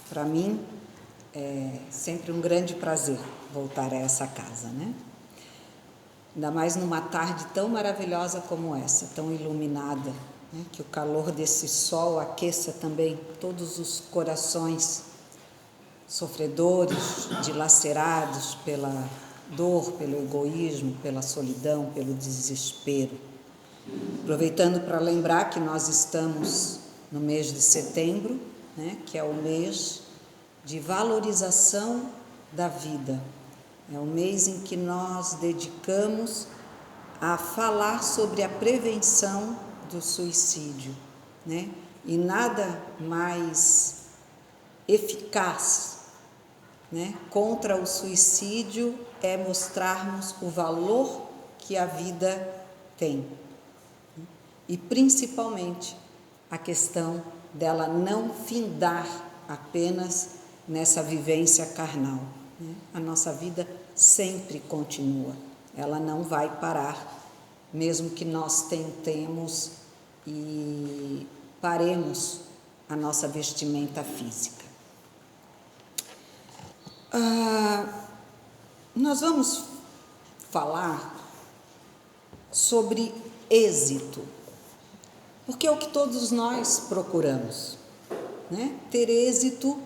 Para mim é sempre um grande prazer voltar a essa casa, né? Ainda mais numa tarde tão maravilhosa como essa, tão iluminada, né? Que o calor desse sol aqueça também todos os corações sofredores, dilacerados pela dor, pelo egoísmo, pela solidão, pelo desespero. Aproveitando para lembrar que nós estamos no mês de setembro, né, que é o mês de valorização da vida. É o mês em que nós dedicamos a falar sobre a prevenção do suicídio, né? E nada mais eficaz, né, contra o suicídio é mostrarmos o valor que a vida tem. E principalmente a questão dela não findar apenas nessa vivência carnal, né? A nossa vida sempre continua, ela não vai parar, mesmo que nós tentemos e paremos a nossa vestimenta física. Nós vamos falar sobre êxito, porque é o que todos nós procuramos, né? Ter êxito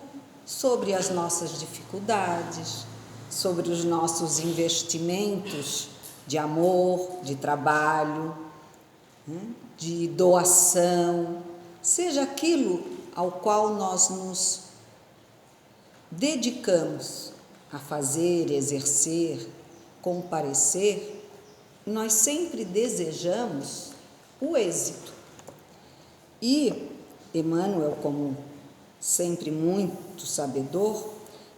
sobre as nossas dificuldades, sobre os nossos investimentos de amor, de trabalho, né? De doação, seja aquilo ao qual nós nos dedicamos a fazer, exercer, comparecer, nós sempre desejamos o êxito. E Emmanuel, como sempre muito sabedor,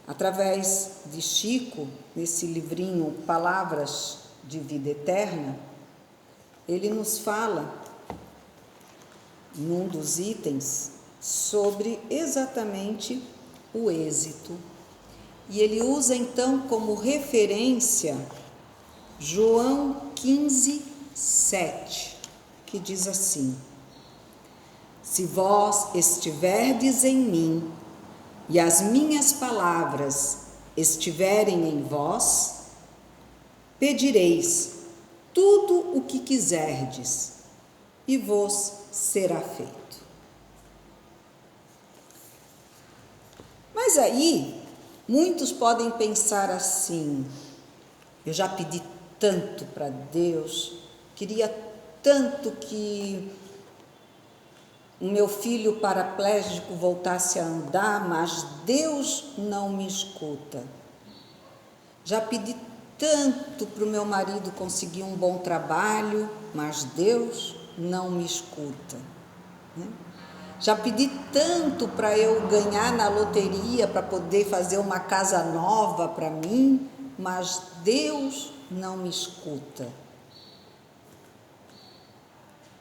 através de Chico, nesse livrinho Palavras de Vida Eterna, ele nos fala, num dos itens, sobre exatamente o êxito. E ele usa então como referência João 15:7, que diz assim: se vós estiverdes em mim e as minhas palavras estiverem em vós, pedireis tudo o que quiserdes e vos será feito. Mas aí, muitos podem pensar assim: eu já pedi tanto para Deus, queria tanto que o meu filho paraplégico voltasse a andar, mas Deus não me escuta. Já pedi tanto para o meu marido conseguir um bom trabalho, mas Deus não me escuta, né? Já pedi tanto para eu ganhar na loteria, para poder fazer uma casa nova para mim, mas Deus não me escuta.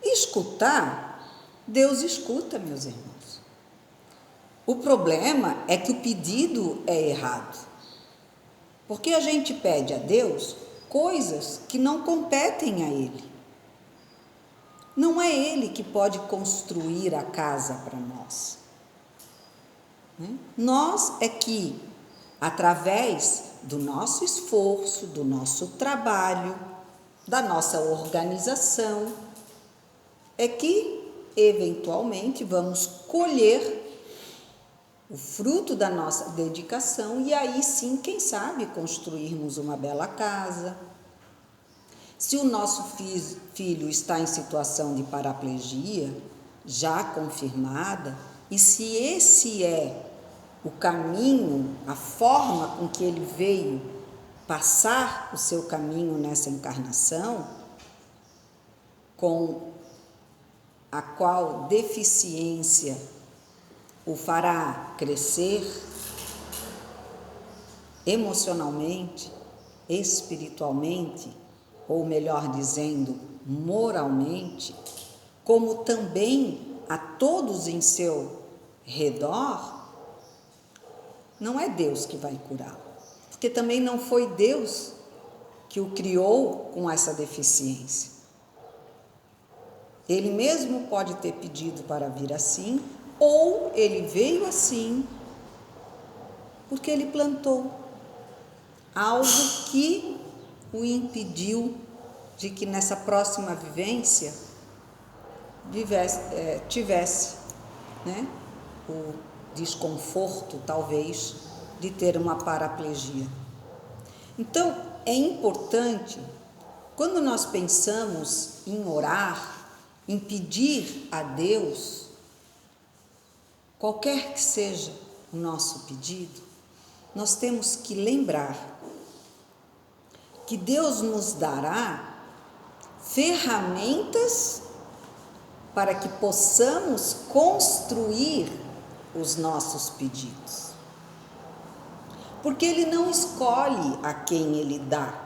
Escutar, Deus escuta, meus irmãos. O problema é que o pedido é errado, porque a gente pede a Deus coisas que não competem a Ele. Não é Ele que pode construir a casa para nós. Nós é que, através do nosso esforço, do nosso trabalho, da nossa organização, é que, eventualmente, vamos colher o fruto da nossa dedicação e aí sim, quem sabe, construirmos uma bela casa. Se o nosso filho está em situação de paraplegia, já confirmada, e se esse é o caminho, a forma com que ele veio passar o seu caminho nessa encarnação, com a qual deficiência o fará crescer emocionalmente, espiritualmente, ou melhor dizendo, moralmente, como também a todos em seu redor, não é Deus que vai curá-lo, porque também não foi Deus que o criou com essa deficiência. Ele mesmo pode ter pedido para vir assim, ou ele veio assim Porque ele plantou algo que o impediu de que nessa próxima vivência tivesse, né, o desconforto, talvez, de ter uma paraplegia. Então, é importante, quando nós pensamos em orar, em pedir a Deus, qualquer que seja o nosso pedido, nós temos que lembrar que Deus nos dará ferramentas para que possamos construir os nossos pedidos. Porque Ele não escolhe a quem Ele dá.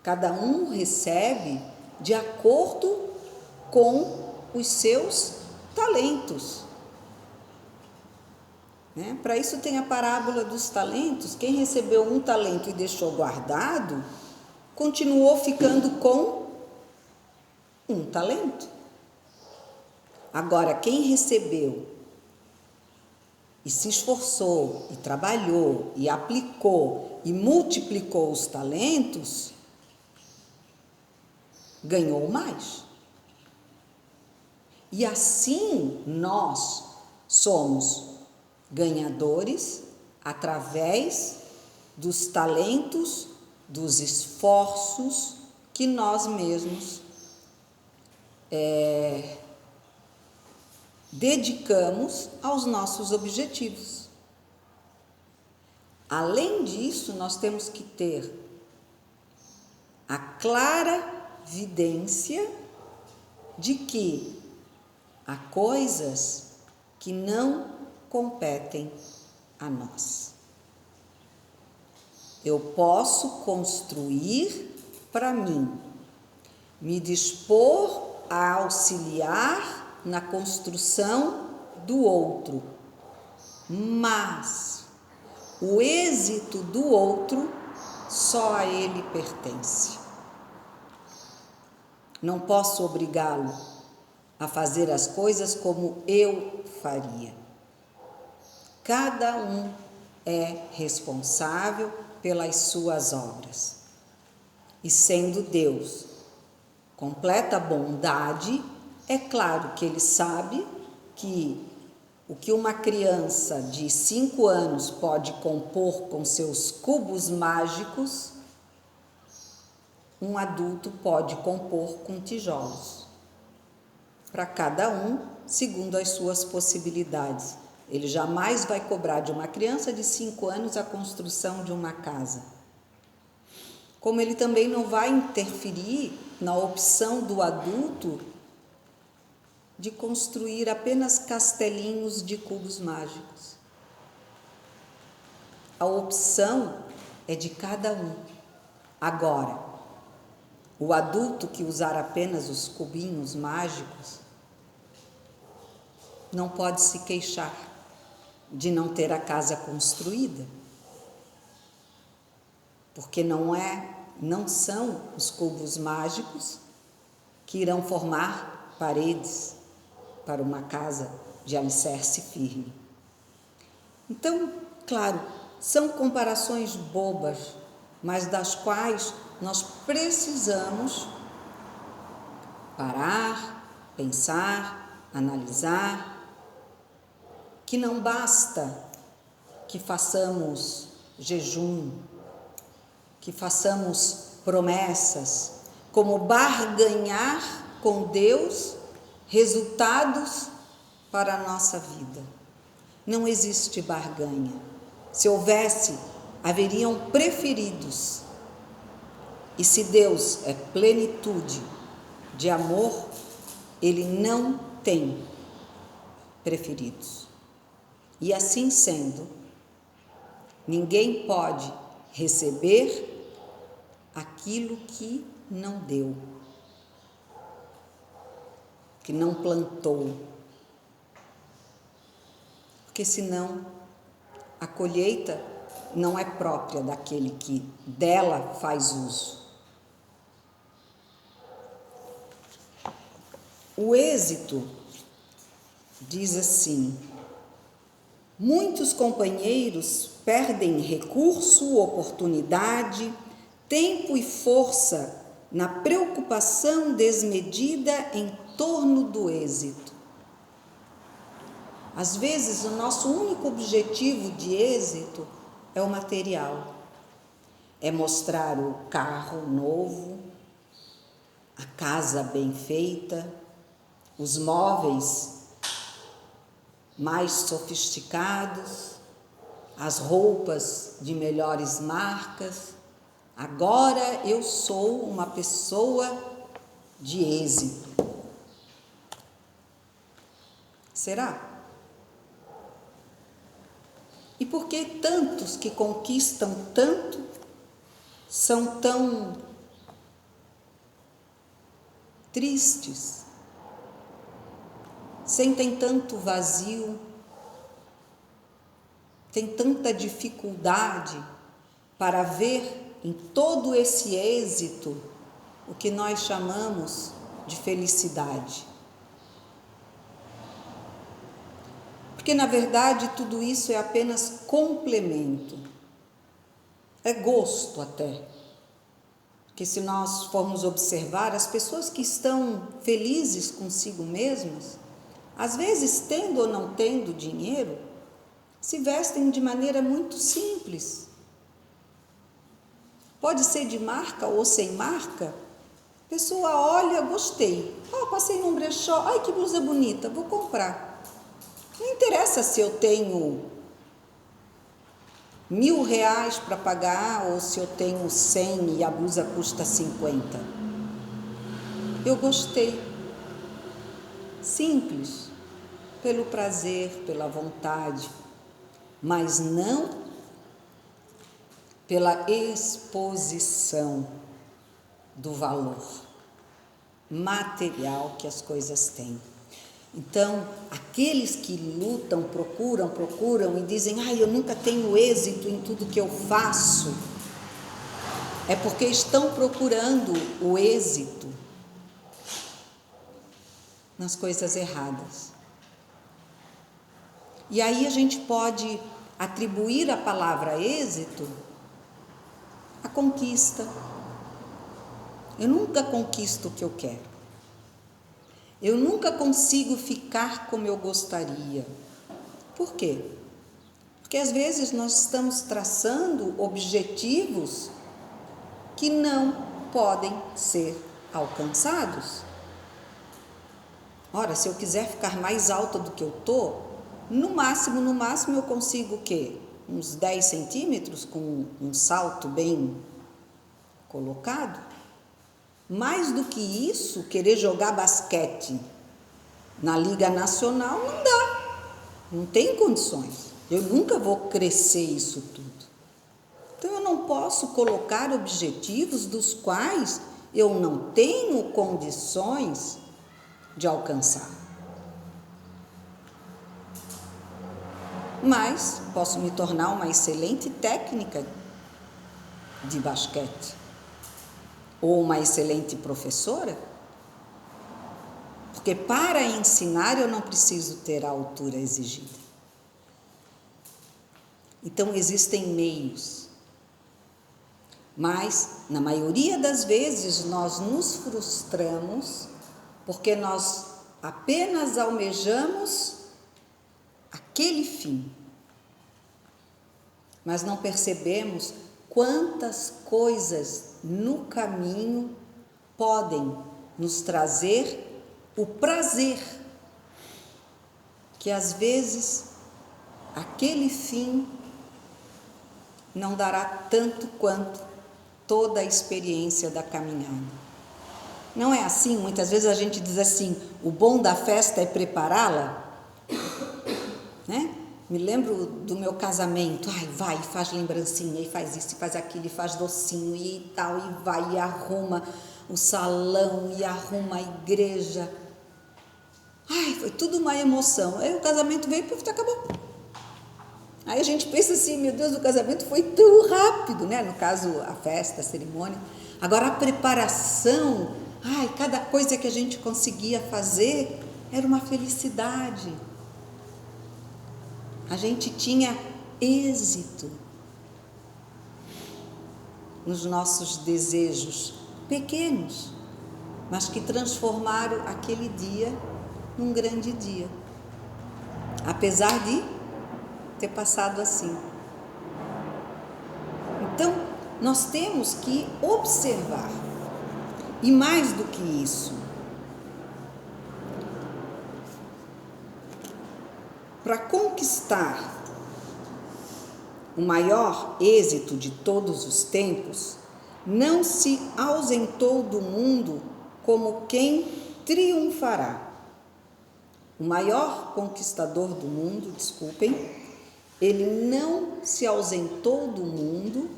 Cada um recebe de acordo com os seus talentos. Né? Para isso tem a parábola dos talentos. Quem recebeu um talento e deixou guardado, continuou ficando com um talento. Agora, quem recebeu e se esforçou, e trabalhou, e aplicou, e multiplicou os talentos, ganhou mais. E assim nós somos ganhadores através dos talentos, dos esforços que nós mesmos dedicamos aos nossos objetivos. Além disso, nós temos que ter a clara vidência de que há coisas que não competem a nós. Eu posso construir para mim, me dispor a auxiliar na construção do outro, mas o êxito do outro só a ele pertence. Não posso obrigá-lo a fazer as coisas como eu faria. Cada um é responsável pelas suas obras. E sendo Deus completa bondade, é claro que Ele sabe que o que uma criança de 5 anos pode compor com seus cubos mágicos, um adulto pode compor com tijolos. Para cada um, segundo as suas possibilidades. Ele jamais vai cobrar de uma criança de 5 anos a construção de uma casa. Como ele também não vai interferir na opção do adulto de construir apenas castelinhos de cubos mágicos. A opção é de cada um. Agora, o adulto que usar apenas os cubinhos mágicos não pode se queixar de não ter a casa construída, porque não são os cubos mágicos que irão formar paredes para uma casa de alicerce firme. Então, claro, são comparações bobas, mas das quais nós precisamos parar, pensar, analisar, que não basta que façamos jejum, que façamos promessas, como barganhar com Deus resultados para a nossa vida. Não existe barganha. Se houvesse, haveriam preferidos. E se Deus é plenitude de amor, Ele não tem preferidos. E assim sendo, ninguém pode receber aquilo que não deu, que não plantou, porque senão a colheita não é própria daquele que dela faz uso. O Êxodo diz assim: Muitos companheiros perdem recurso, oportunidade, tempo e força na preocupação desmedida em torno do êxito. Às vezes, o nosso único objetivo de êxito é o material. É mostrar o carro novo, a casa bem feita, os móveis mais sofisticados, as roupas de melhores marcas. Agora eu sou uma pessoa de êxito. Será? E por que tantos que conquistam tanto são tão tristes, sentem tanto vazio, têm tanta dificuldade para ver em todo esse êxito o que nós chamamos de felicidade? Porque, na verdade, tudo isso é apenas complemento, é gosto até. Porque se nós formos observar, as pessoas que estão felizes consigo mesmas, às vezes tendo ou não tendo dinheiro, se vestem de maneira muito simples. Pode ser de marca ou sem marca. A pessoa olha, gostei. Passei num brechó, ai que blusa bonita, vou comprar. Não interessa se eu tenho R$1.000 para pagar ou se eu tenho 100 e a blusa custa 50. Eu gostei. Simples, pelo prazer, pela vontade, mas não pela exposição do valor material que as coisas têm. Então, aqueles que lutam, procuram e dizem, eu nunca tenho êxito em tudo que eu faço, é porque estão procurando o êxito nas coisas erradas. E aí a gente pode atribuir a palavra êxito à conquista. Eu nunca conquisto o que eu quero. Eu nunca consigo ficar como eu gostaria. Por quê? Porque às vezes nós estamos traçando objetivos que não podem ser alcançados. Ora, se eu quiser ficar mais alta do que eu estou, no máximo eu consigo o quê? Uns 10 centímetros com um salto bem colocado. Mais do que isso, querer jogar basquete na Liga Nacional não dá, não tem condições. Eu nunca vou crescer isso tudo. Então eu não posso colocar objetivos dos quais eu não tenho condições de alcançar. Mas posso me tornar uma excelente técnica de basquete. Ou uma excelente professora, porque para ensinar eu não preciso ter a altura exigida. Então existem meios, mas na maioria das vezes nós nos frustramos porque nós apenas almejamos aquele fim, mas não percebemos quantas coisas no caminho podem nos trazer o prazer, que às vezes aquele fim não dará tanto quanto toda a experiência da caminhada. Não é assim? Muitas vezes a gente diz assim, o bom da festa é prepará-la, né? Me lembro do meu casamento, vai, faz lembrancinha, e faz isso, e faz aquilo, e faz docinho, e tal, e vai, e arruma o salão, e arruma a igreja. Foi tudo uma emoção. Aí o casamento veio e acabou. Aí a gente pensa assim, meu Deus, o casamento foi tão rápido, né? No caso, a festa, a cerimônia. Agora, a preparação, cada coisa que a gente conseguia fazer era uma felicidade. a gente tinha êxito nos nossos desejos pequenos, mas que transformaram aquele dia num grande dia, apesar de ter passado assim. Então, nós temos que observar, e mais do que isso, para conquistar o maior êxito de todos os tempos, não se ausentou do mundo como quem triunfará. O maior conquistador do mundo, ele não se ausentou do mundo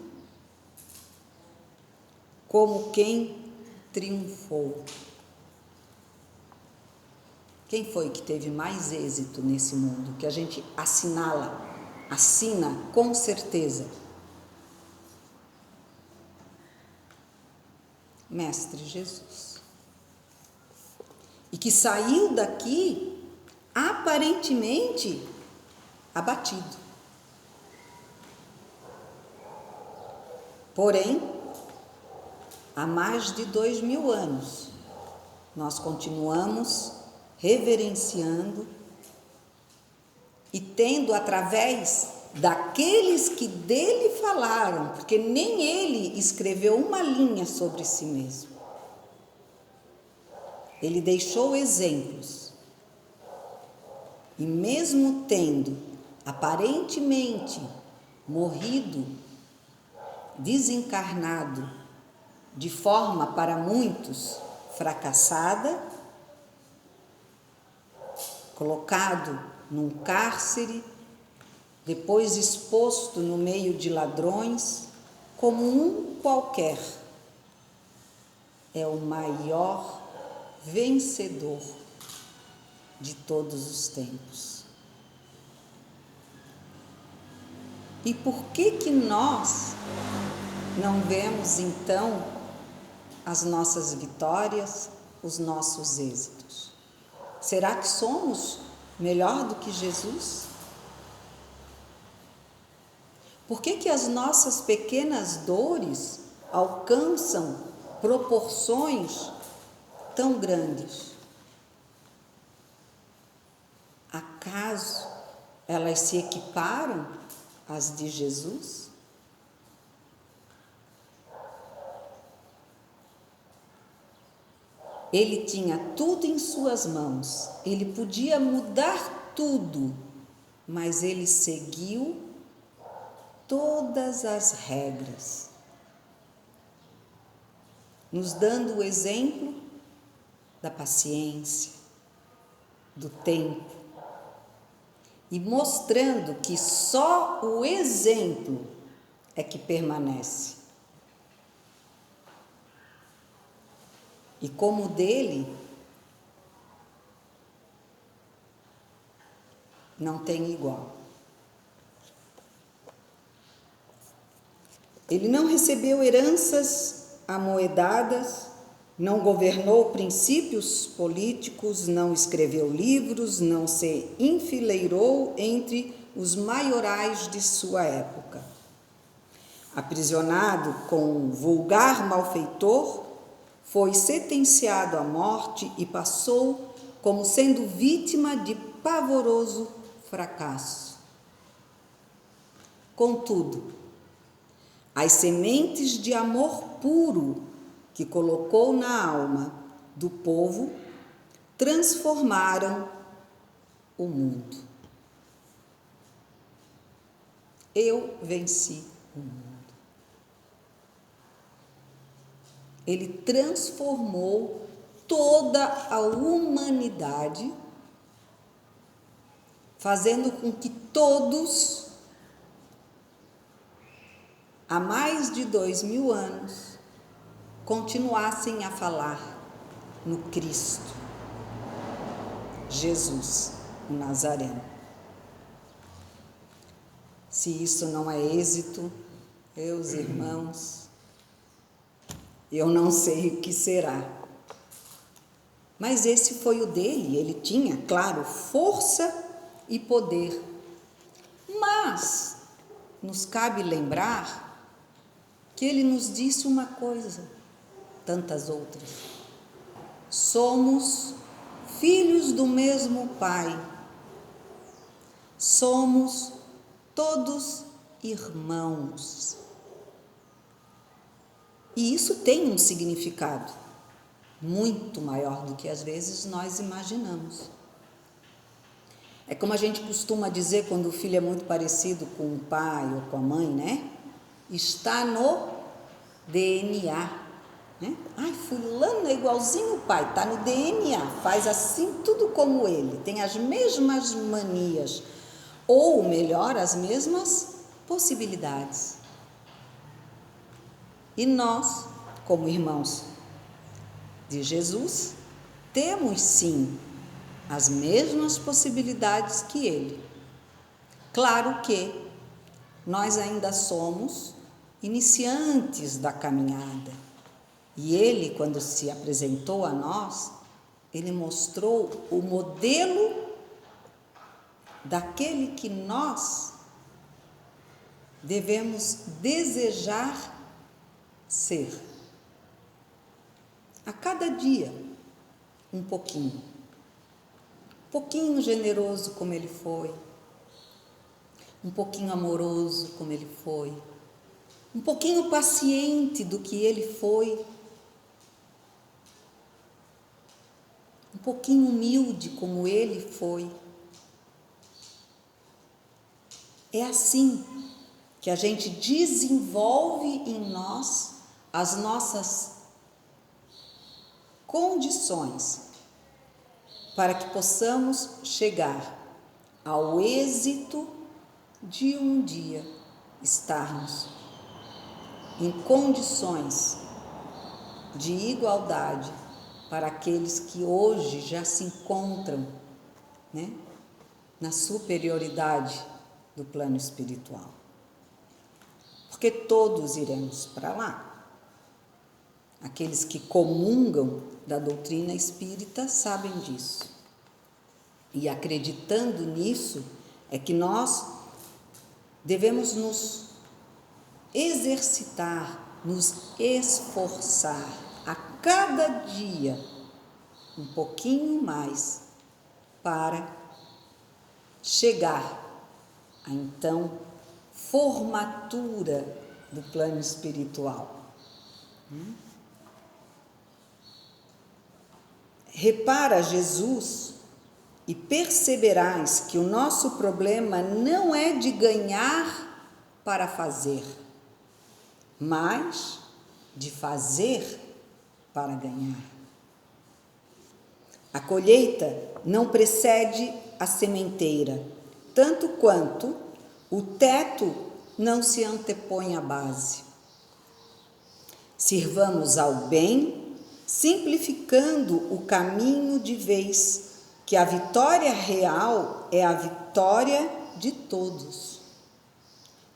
como quem triunfou. Quem foi que teve mais êxito nesse mundo, que a gente assina com certeza? Mestre Jesus. E que saiu daqui aparentemente abatido. Porém, há mais de 2000 anos, nós continuamos reverenciando e tendo, através daqueles que dele falaram, porque nem ele escreveu uma linha sobre si mesmo. Ele deixou exemplos. E mesmo tendo aparentemente morrido, desencarnado, de forma para muitos fracassada, colocado num cárcere, depois exposto no meio de ladrões, como um qualquer, é o maior vencedor de todos os tempos. E por que nós não vemos então as nossas vitórias, os nossos êxitos? Será que somos melhor do que Jesus? Por que as nossas pequenas dores alcançam proporções tão grandes? Acaso elas se equiparam às de Jesus? Ele tinha tudo em suas mãos, ele podia mudar tudo, mas ele seguiu todas as regras, nos dando o exemplo da paciência, do tempo, e mostrando que só o exemplo é que permanece. E como o dele, não tem igual. Ele não recebeu heranças amoedadas, não governou princípios políticos, não escreveu livros, não se enfileirou entre os maiorais de sua época. Aprisionado com vulgar malfeitor, foi sentenciado à morte e passou como sendo vítima de pavoroso fracasso. Contudo, as sementes de amor puro que colocou na alma do povo transformaram o mundo. Eu venci o mundo. Ele transformou toda a humanidade, fazendo com que todos, há mais de 2000 anos, continuassem a falar no Cristo, Jesus, o Nazareno. Se isso não é êxito, meus irmãos, eu não sei o que será. Mas esse foi o dele, ele tinha, claro, força e poder, Mas nos cabe lembrar que ele nos disse uma coisa, tantas outras. Somos filhos do mesmo Pai. Somos todos irmãos. E isso tem um significado muito maior do que às vezes nós imaginamos. É como a gente costuma dizer quando o filho é muito parecido com o pai ou com a mãe, né? Está no DNA, né? Ai, fulano é igualzinho o pai, está no DNA, faz assim tudo como ele, tem as mesmas manias, ou melhor, as mesmas possibilidades. E nós, como irmãos de Jesus, temos sim as mesmas possibilidades que ele. Claro que nós ainda somos iniciantes da caminhada. E ele, quando se apresentou a nós, ele mostrou o modelo daquele que nós devemos desejar ser. A cada dia, um pouquinho generoso como ele foi, um pouquinho amoroso como ele foi, um pouquinho paciente do que ele foi, um pouquinho humilde como ele foi. É assim que a gente desenvolve em nós as nossas condições para que possamos chegar ao êxito de um dia estarmos em condições de igualdade para aqueles que hoje já se encontram, né, na superioridade do plano espiritual. Porque todos iremos para lá. Aqueles que comungam da doutrina espírita sabem disso. E acreditando nisso, é que nós devemos nos exercitar, nos esforçar a cada dia um pouquinho mais para chegar à então formatura do plano espiritual. Repara, Jesus, e perceberás que o nosso problema não é de ganhar para fazer, mas de fazer para ganhar. A colheita não precede a sementeira, tanto quanto o teto não se antepõe à base. Sirvamos ao bem, simplificando o caminho de vez, que a vitória real é a vitória de todos.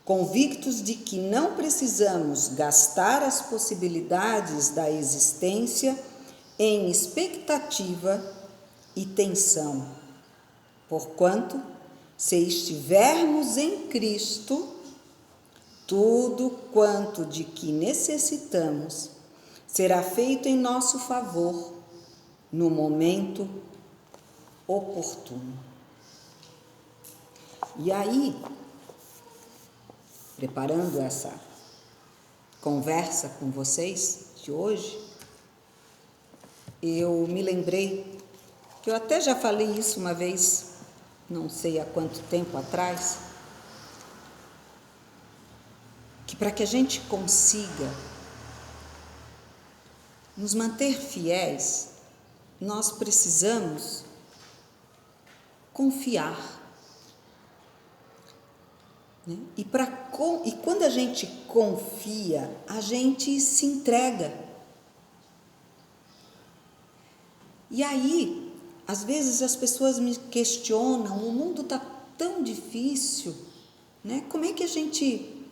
Convictos de que não precisamos gastar as possibilidades da existência em expectativa e tensão, porquanto, se estivermos em Cristo, tudo quanto de que necessitamos será feito em nosso favor no momento oportuno. E aí, preparando essa conversa com vocês de hoje, eu me lembrei que eu até já falei isso uma vez, não sei há quanto tempo atrás, que para que a gente consiga nos manter fiéis, nós precisamos confiar. Né? E quando a gente confia, a gente se entrega. E aí, às vezes as pessoas me questionam, o mundo está tão difícil, né? Como é que a gente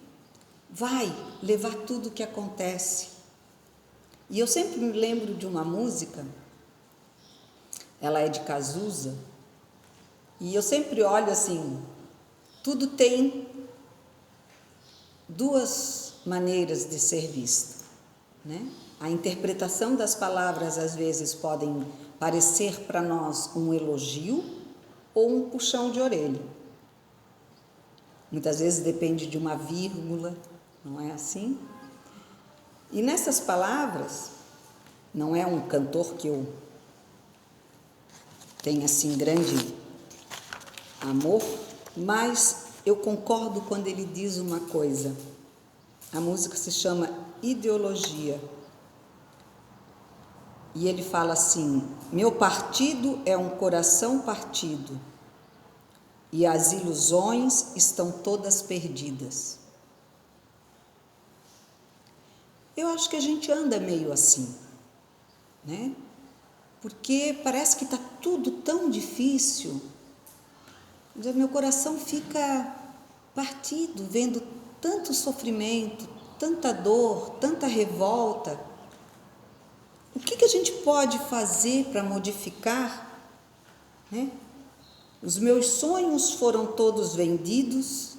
vai levar tudo o que acontece? E eu sempre me lembro de uma música, ela é de Cazuza, e eu sempre olho assim, tudo tem duas maneiras de ser visto, né? A interpretação das palavras às vezes podem parecer para nós um elogio ou um puxão de orelha. Muitas vezes depende de uma vírgula, não é assim? E nessas palavras, não é um cantor que eu tenho assim grande amor, mas eu concordo quando ele diz uma coisa. A música se chama Ideologia. E ele fala assim: meu partido é um coração partido, e as ilusões estão todas perdidas. Eu acho que a gente anda meio assim, né? Porque parece que está tudo tão difícil. Meu coração fica partido, vendo tanto sofrimento, tanta dor, tanta revolta. O que a gente pode fazer para modificar, né? Os meus sonhos foram todos vendidos,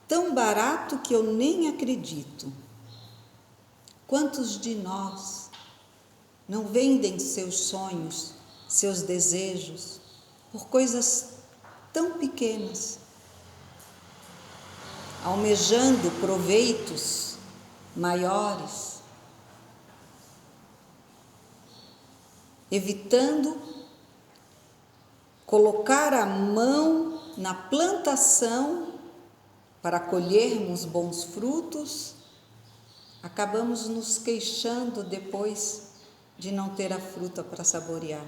tão barato que eu nem acredito. Quantos de nós não vendem seus sonhos, seus desejos, por coisas tão pequenas, almejando proveitos maiores, evitando colocar a mão na plantação para colhermos bons frutos, acabamos nos queixando depois de não ter a fruta para saborear.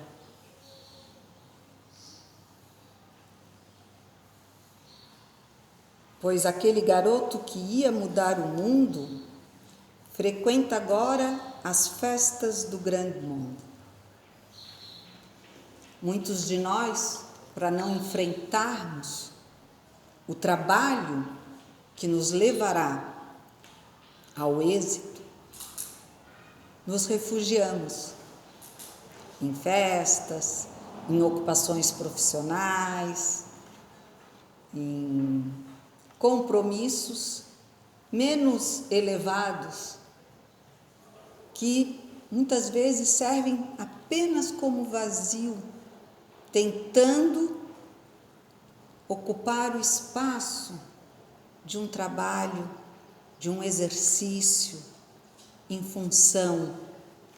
Pois aquele garoto que ia mudar o mundo frequenta agora as festas do grande mundo. Muitos de nós, para não enfrentarmos o trabalho que nos levará ao êxito, nos refugiamos em festas, em ocupações profissionais, em compromissos menos elevados, que muitas vezes servem apenas como vazio, tentando ocupar o espaço de um trabalho, de um exercício, em função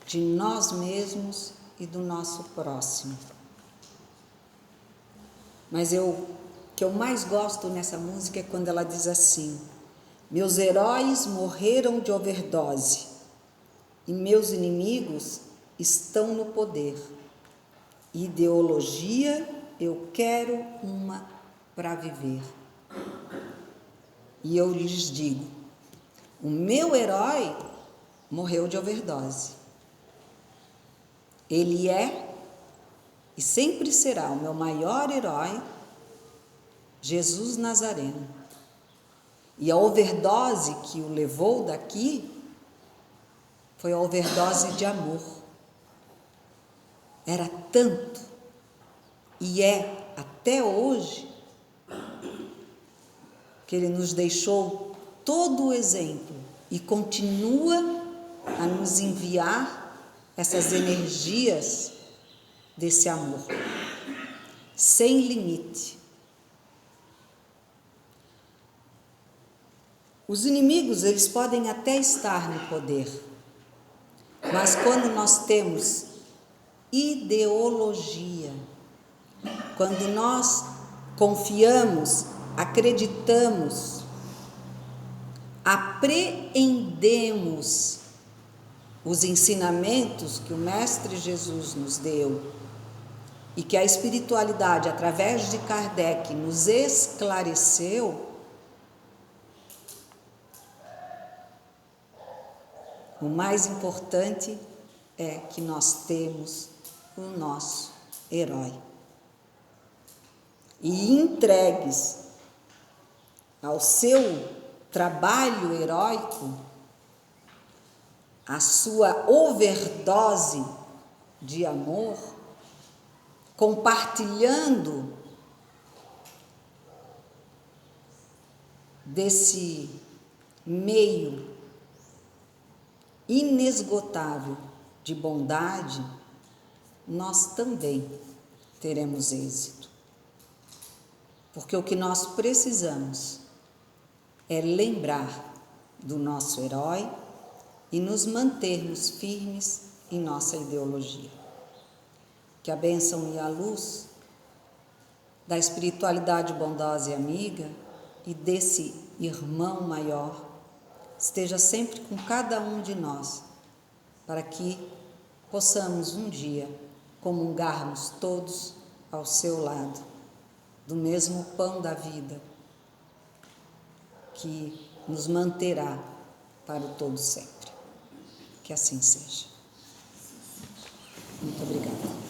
de nós mesmos e do nosso próximo. Mas o que eu mais gosto nessa música é quando ela diz assim: meus heróis morreram de overdose e meus inimigos estão no poder. Ideologia, eu quero uma para viver. E eu lhes digo: o meu herói morreu de overdose. Ele é e sempre será o meu maior herói, Jesus Nazareno. E a overdose que o levou daqui foi a overdose de amor. Era tanto, e é até hoje, que ele nos deixou todo o exemplo e continua a nos enviar essas energias desse amor, sem limite. Os inimigos, eles podem até estar no poder, mas quando nós temos ideologia, quando nós confiamos, acreditamos, apreendemos os ensinamentos que o Mestre Jesus nos deu e que a espiritualidade, através de Kardec, nos esclareceu, o mais importante é que nós temos o nosso herói. E entregues ao seu trabalho heróico, a sua overdose de amor, compartilhando desse meio inesgotável de bondade, nós também teremos êxito. Porque o que nós precisamos é lembrar do nosso herói e nos mantermos firmes em nossa ideologia. Que a bênção e a luz da espiritualidade bondosa e amiga e desse irmão maior esteja sempre com cada um de nós, para que possamos um dia comungarmos todos ao seu lado, do mesmo pão da vida, que nos manterá para o todo sempre. Que assim seja. Muito obrigada.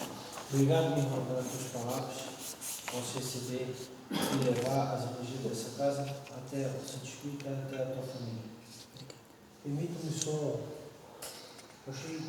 Obrigado, minha irmã, pelas tuas palavras. Posso receber e levar as energias dessa casa até o Santo Espírito e até a tua família. Obrigada. Permita-me só, eu achei